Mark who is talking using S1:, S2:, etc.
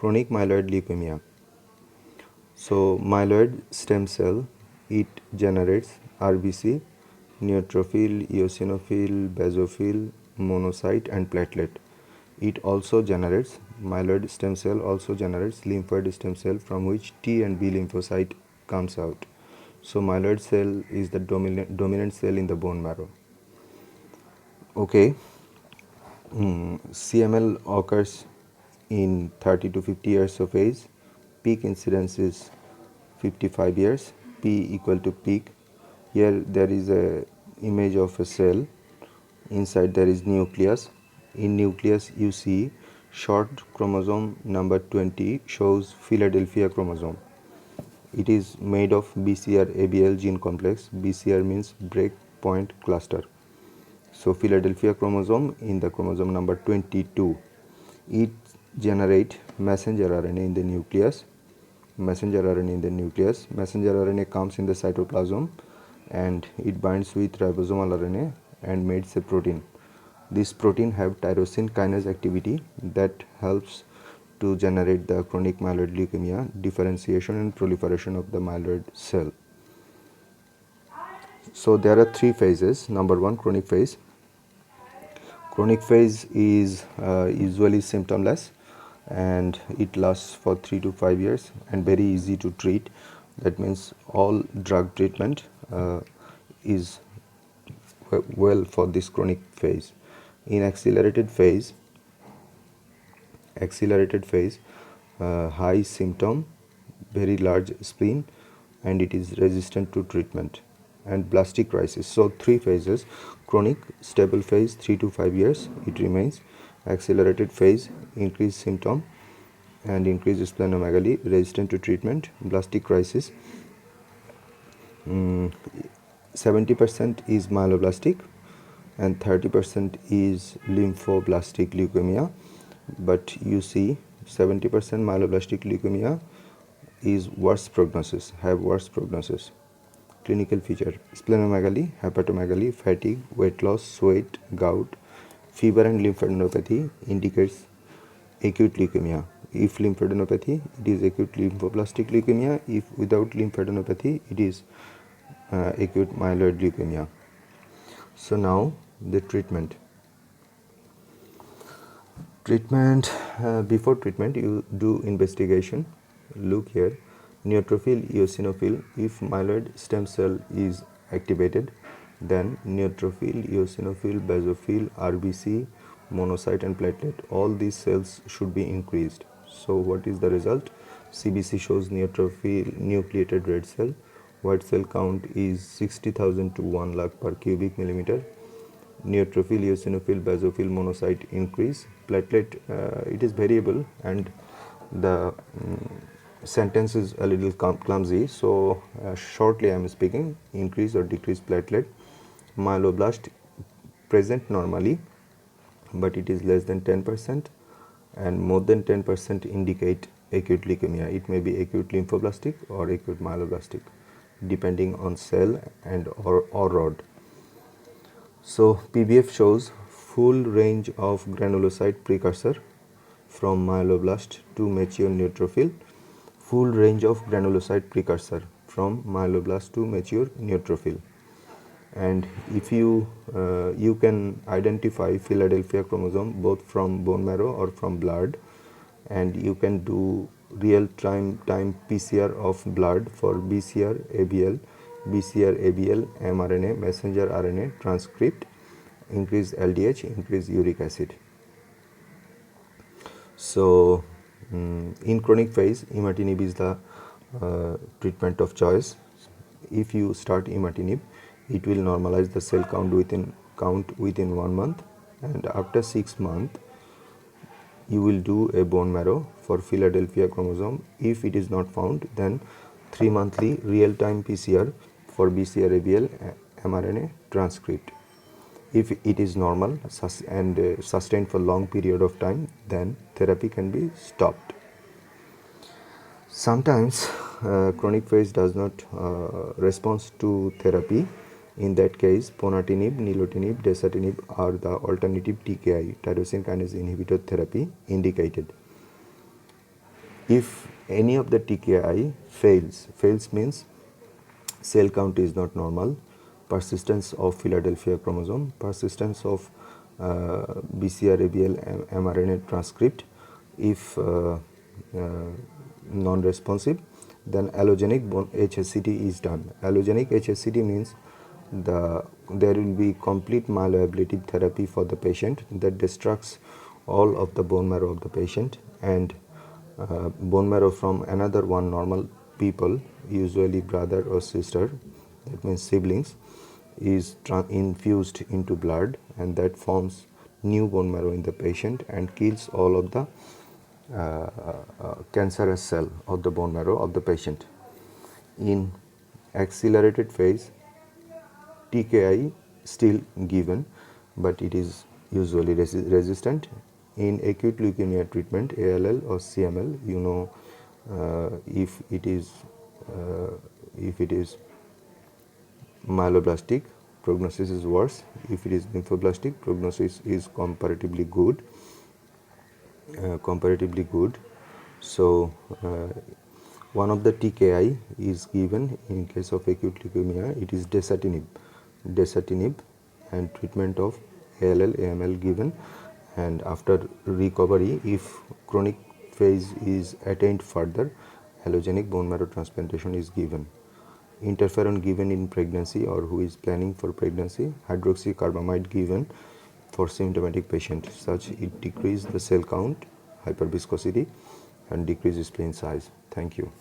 S1: Chronic myeloid leukemia. So myeloid stem cell, it generates RBC, neutrophil, eosinophil, basophil, monocyte and platelet. It also generates, myeloid stem cell also generates lymphoid stem cell from which T and B lymphocyte comes out. So myeloid cell is the dominant cell in the bone marrow. Okay, CML occurs in 30 to 50 years of age. Peak incidence is 55 years. P equal to peak. Here there is a image of a cell. Inside there is nucleus. In nucleus you see short chromosome number 20 shows Philadelphia chromosome. It is made of BCR-ABL gene complex. BCR means break point cluster. So Philadelphia chromosome in the chromosome number 22. It generate messenger RNA in the nucleus. Messenger RNA comes in the cytoplasm and it binds with ribosomal RNA and makes a protein. This protein have tyrosine kinase activity that helps to generate the chronic myeloid leukemia, differentiation and proliferation of the myeloid cell. So there are three phases. Number one, chronic phase. Chronic phase is usually symptomless and it lasts for 3 to 5 years and very easy to treat. That means all drug treatment is well for this chronic phase. In accelerated phase, high symptom, very large spleen, and it is resistant to treatment, and blastic crisis. So three phases: chronic stable phase 3 to 5 years it remains, accelerated phase increased symptom and increased splenomegaly, resistant to treatment, blastic crisis. 70% is myeloblastic and 30% is lymphoblastic leukemia, but you see 70% myeloblastic leukemia is worse prognosis, have worse prognosis. Clinical feature: splenomegaly, hepatomegaly, fatigue, weight loss, sweat, gout, fever and lymphadenopathy indicates acute leukemia. If lymphadenopathy, it is acute lymphoblastic leukemia. If without lymphadenopathy, it is acute myeloid leukemia. So now the treatment. Before treatment you do investigation. Look here, neutrophil, eosinophil. If myeloid stem cell is activated, then neutrophil, eosinophil, basophil, RBC, monocyte and platelet, all these cells should be increased. So what is the result? CBC shows neutrophil, nucleated red cell, white cell count is 60,000 to 1 lakh per cubic millimeter. Neutrophil, eosinophil, basophil, monocyte increase. Platelet, it is variable and the sentence is a little clumsy, so shortly I am speaking: increase or decrease platelet. Myeloblast present normally, but it is less than 10%, and more than 10% indicate acute leukemia. It may be acute lymphoblastic or acute myeloblastic depending on cell and or rod. So PBF shows full range of granulocyte precursor from myeloblast to mature neutrophil, full range of granulocyte precursor from myeloblast to mature neutrophil. And if you can identify Philadelphia chromosome both from bone marrow or from blood, and you can do real time PCR of blood for BCR-ABL, mRNA, messenger RNA, transcript, increase LDH, increase uric acid. So in chronic phase, imatinib is the treatment of choice. If you start imatinib, it will normalize the cell count within 1 month, and after 6 months you will do a bone marrow for Philadelphia chromosome. If it is not found, then 3 monthly real time PCR for BCR-ABL, mRNA, transcript. If it is normal and sustained for long period of time, then therapy can be stopped. Sometimes chronic phase does not respond to therapy. In that case, ponatinib, nilotinib, dasatinib are the alternative TKI, tyrosine kinase inhibitor therapy indicated. If any of the TKI fails means cell count is not normal, persistence of Philadelphia chromosome, persistence of BCR-ABL mRNA transcript. If non-responsive, then allogenic HSCT is done. Allogenic HSCT means there will be complete myeloablative therapy for the patient that destructs all of the bone marrow of the patient, and bone marrow from another one normal people, usually brother or sister, that means siblings, is infused into blood, and that forms new bone marrow in the patient and kills all of the cancerous cell of the bone marrow of the patient. In accelerated phase, TKI still given, but it is usually resistant. In acute leukemia treatment, ALL or CML, you know, if it is myeloblastic, prognosis is worse. If it is lymphoblastic, prognosis is comparatively good. So one of the TKI is given in case of acute leukemia. It is dasatinib, and treatment of ALL, AML given, and after recovery, if chronic phase is attained further, allogenic bone marrow transplantation is given. Interferon given in pregnancy or who is planning for pregnancy, hydroxycarbamide given for symptomatic patient, such it decreases the cell count, hyperviscosity, and decreases spleen size. Thank you.